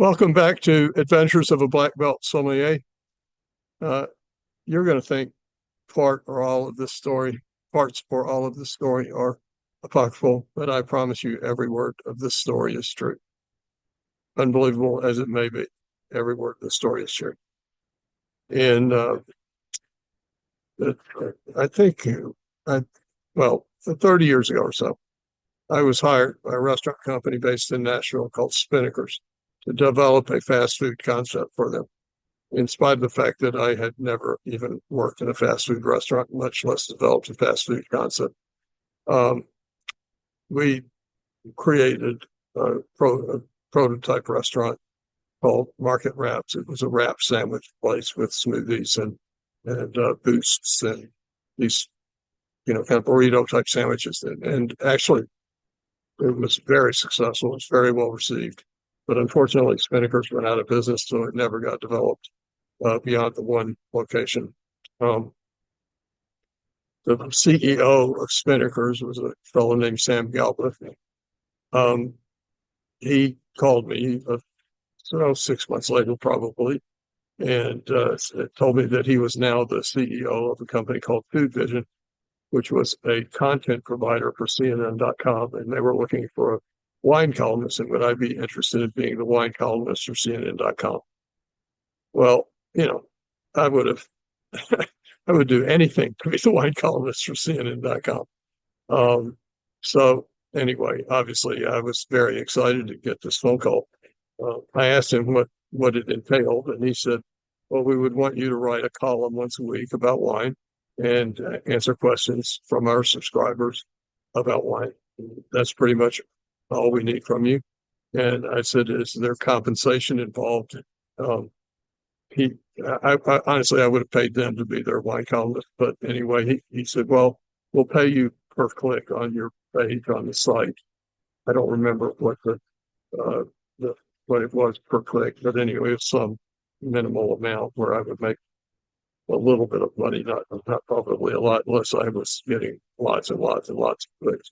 Welcome back to Adventures of a Black Belt Sommelier. Uh, you're going to think parts or all of this story are apocryphal, but I promise you every word of this story is true. Unbelievable as it may be, every word of the story is true. And I think, I, well, 30 years ago or so, I was hired by a restaurant company based in Nashville called Spinnaker's to develop a fast food concept for them, in spite of the fact that I had never even worked in a fast food restaurant, much less developed a fast food concept. Um, we created a prototype restaurant called Market Wraps. It was a wrap sandwich place with smoothies and boosts and these, kind of burrito type sandwiches. And actually, it was very successful. It was very well received. But unfortunately, Spinnaker's went out of business, so it never got developed beyond the one location. Um, the CEO of Spinnaker's was a fellow named Sam Galbraith. Um, he called me, 6 months later, probably, and told me that he was now the CEO of a company called Food Vision, which was a content provider for CNN.com, and they were looking for a wine columnist, and would I be interested in being the wine columnist for CNN.com? Well, I would have, I would do anything to be the wine columnist for CNN.com. So anyway, obviously, I was very excited to get this phone call. I asked him what it entailed, and he said, "Well, we would want you to write a column once a week about wine and answer questions from our subscribers about wine. That's pretty much all we need from you." And I said, "Is there compensation involved?" Um, honestly, I would have paid them to be their wine columnist, but anyway, he said, "Well, we'll pay you per click on your page on the site." I don't remember uh, what it was per click, but anyway, it was some minimal amount where I would make a little bit of money, not probably a lot, unless I was getting lots and lots and lots of clicks.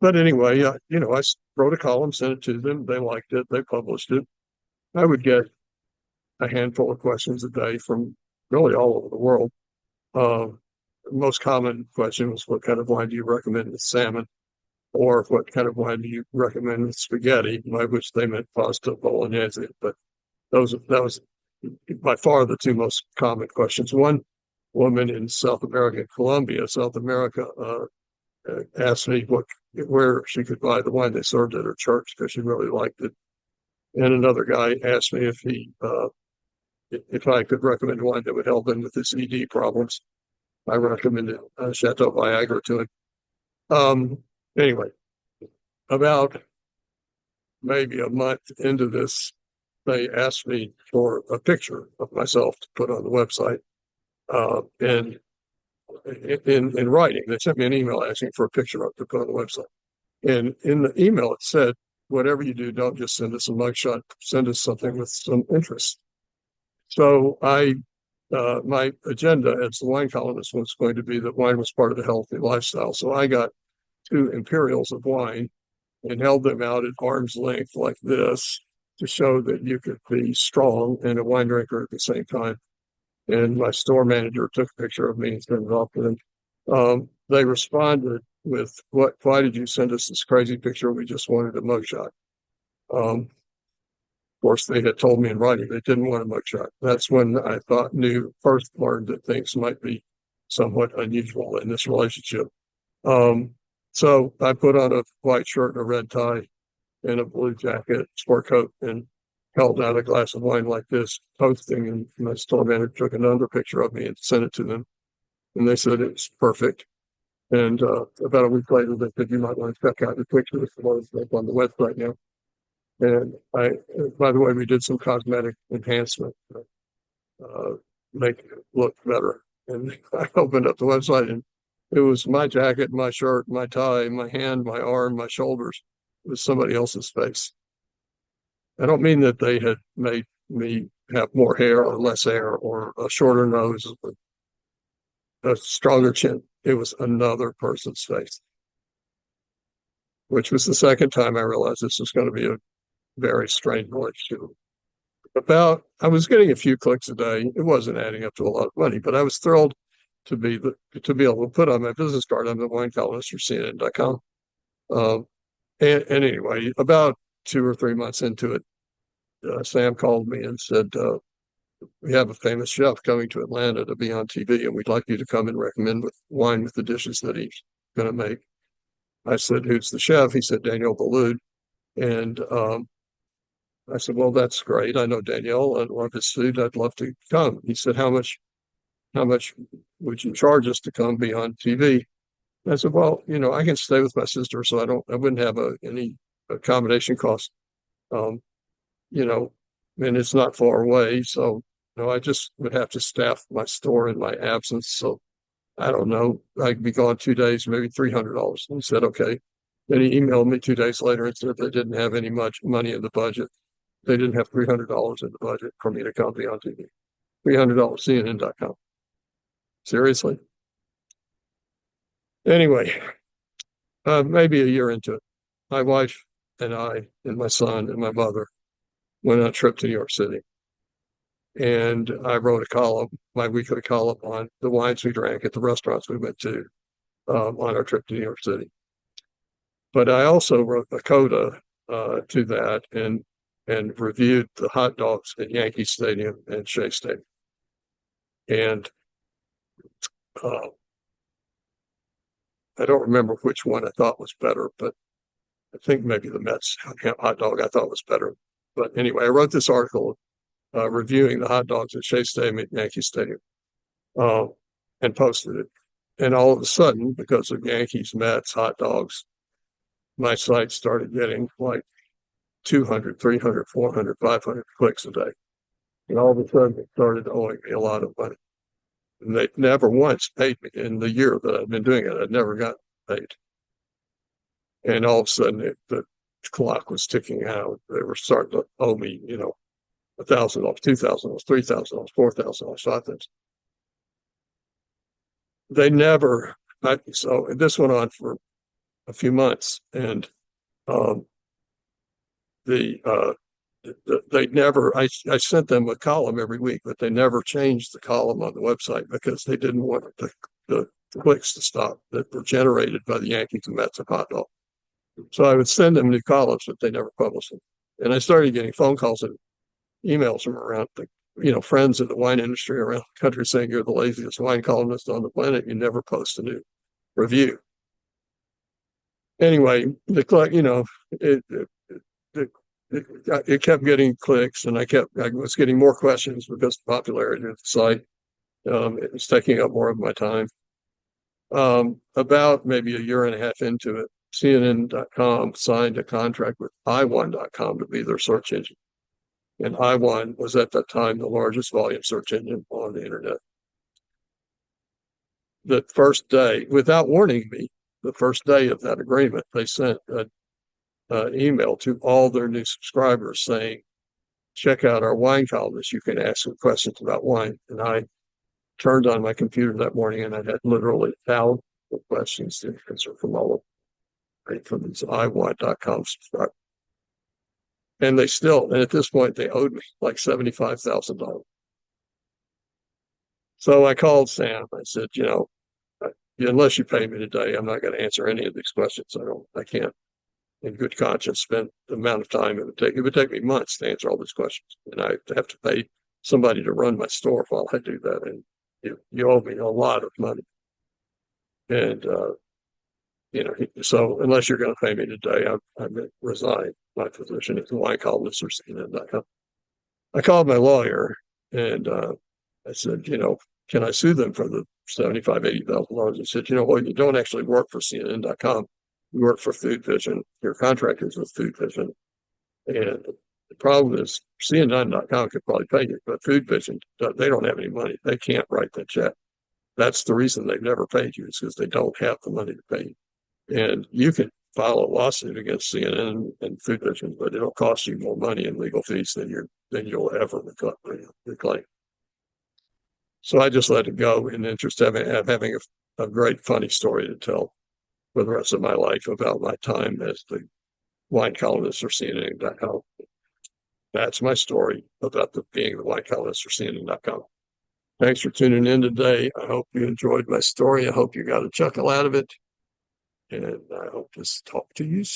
But anyway, I wrote a column, sent it to them. They liked it. They published it. I would get a handful of questions a day from really all over the world. The most common question was, what kind of wine do you recommend with salmon? Or what kind of wine do you recommend with spaghetti? By which they meant pasta bolognese. But that was by far the two most common questions. One woman in South America, Colombia, South America, asked me where she could buy the wine they served at her church because she really liked it. And another guy asked me if I could recommend wine that would help him with his ED problems. I recommended Chateau Viagra to him. Anyway, about maybe a month into this, they asked me for a picture of myself to put on the website. And in writing, they sent me an email asking for a picture to put on the website. And in the email, it said, "Whatever you do, don't just send us a mugshot, send us something with some interest." So my agenda as the wine columnist was going to be that wine was part of the healthy lifestyle. So I got 2 imperials of wine and held them out at arm's length like this to show that you could be strong and a wine drinker at the same time. And my store manager took a picture of me and sent it off to them. They responded with, "Why did you send us this crazy picture? We just wanted a mugshot." Of course, they had told me in writing they didn't want a mugshot. That's when I first learned that things might be somewhat unusual in this relationship. So I put on a white shirt and a red tie and a blue jacket, sport coat, and held out a glass of wine like this, toasting. And my store manager took another picture of me and sent it to them. And they said it was perfect. And about a week later, they said, "You might want to check out the picture. It's up on the website now." And by the way, we did some cosmetic enhancement to make it look better. And I opened up the website, and it was my jacket, my shirt, my tie, my hand, my arm, my shoulders. It was somebody else's face. I don't mean that they had made me have more hair or less hair or a shorter nose, a stronger chin. It was another person's face, which was the second time I realized this was going to be very strained relationship. I was getting a few clicks a day. It wasn't adding up to a lot of money, but I was thrilled to be able to put on my business card, I'm the wine columnist for CNN.com. And anyway, about 2 or 3 months into it, Sam called me and said, we have a famous chef coming to Atlanta to be on TV, and we'd like you to come and recommend with wine with the dishes that he's going to make. I said, who's the chef? He said, Daniel Boulud. And I said, well, that's great. I know Danielle. I love his food. I'd love to come. He said, how much would you charge us to come be on TV? I said, well, I can stay with my sister, so I wouldn't have any accommodation costs. Um, you know, and it's not far away. So, I just would have to staff my store in my absence. So I don't know, I'd be gone 2 days, maybe $300. And he said, okay. Then he emailed me 2 days later and said they didn't have any much money in the budget. They didn't have $300 in the budget for me to come be on TV. $300, CNN.com. Seriously? Anyway, maybe a year into it, my wife and I and my son and my mother went on a trip to New York City. And I wrote a column, my weekly column on the wines we drank at the restaurants we went to on our trip to New York City. But I also wrote a coda to that and reviewed the hot dogs at Yankee Stadium and Shea Stadium. And I don't remember which one I thought was better, but I think maybe the Mets hot dog I thought was better. But anyway, I wrote this article reviewing the hot dogs at Shea Stadium at Yankee Stadium and posted it. And all of a sudden, because of Yankees, Mets, hot dogs, my site started getting like 200, 300, 400, 500 clicks a day. And all of a sudden, it started owing me a lot of money. And they never once paid me in the year that I've been doing it. I'd never got paid. And all of a sudden, the clock was ticking out. They were starting to owe me, $1,000, $2,000, $3,000, $4,000, $5,000. They never. So this went on for a few months, and they never. I sent them a column every week, but they never changed the column on the website because they didn't want the clicks to stop that were generated by the Yankees and Mets and hot dog. So I would send them new columns, but they never published them. And I started getting phone calls and emails from around friends in the wine industry around the country saying you're the laziest wine columnist on the planet. You never post a new review. Anyway, it kept getting clicks, and I was getting more questions because of the popularity of the site. It was taking up more of my time. About maybe a year and a half into it, CNN.com signed a contract with iWine.com to be their search engine. And iWine was at that time the largest volume search engine on the internet. The first day, without warning me, the first day of that agreement, they sent an email to all their new subscribers saying, check out our wine columnist. You can ask some questions about wine. And I turned on my computer that morning and I had literally thousands of questions to answer from all of them, from these iWine.com subscribers. And and at this point, they owed me like $75,000. So I called Sam. I said, unless you pay me today, I'm not going to answer any of these questions. I can't, in good conscience, spend the amount of time it would take. It would take me months to answer all these questions. And I have to pay somebody to run my store while I do that. And you owe me a lot of money. And, so unless you're going to pay me today, I'm going to resign my position as a wine columnist or CNN.com. I called my lawyer and I said, can I sue them for the $75,000, $80,000? He said, well, you don't actually work for CNN.com. You work for Food Vision. Your contract is with Food Vision. And the problem is CNN.com could probably pay you, but Food Vision, they don't have any money. They can't write that check. That's the reason they've never paid you, is because they don't have the money to pay you. And you can file a lawsuit against CNN and Food Vision, but it'll cost you more money in legal fees than you'll ever reclaim. So I just let it go in the interest of having a great, funny story to tell for the rest of my life about my time as the wine columnist for CNN.com. That's my story about being the white columnist for CNN.com. Thanks for tuning in today. I hope you enjoyed my story. I hope you got a chuckle out of it. And I hope to talk to you soon.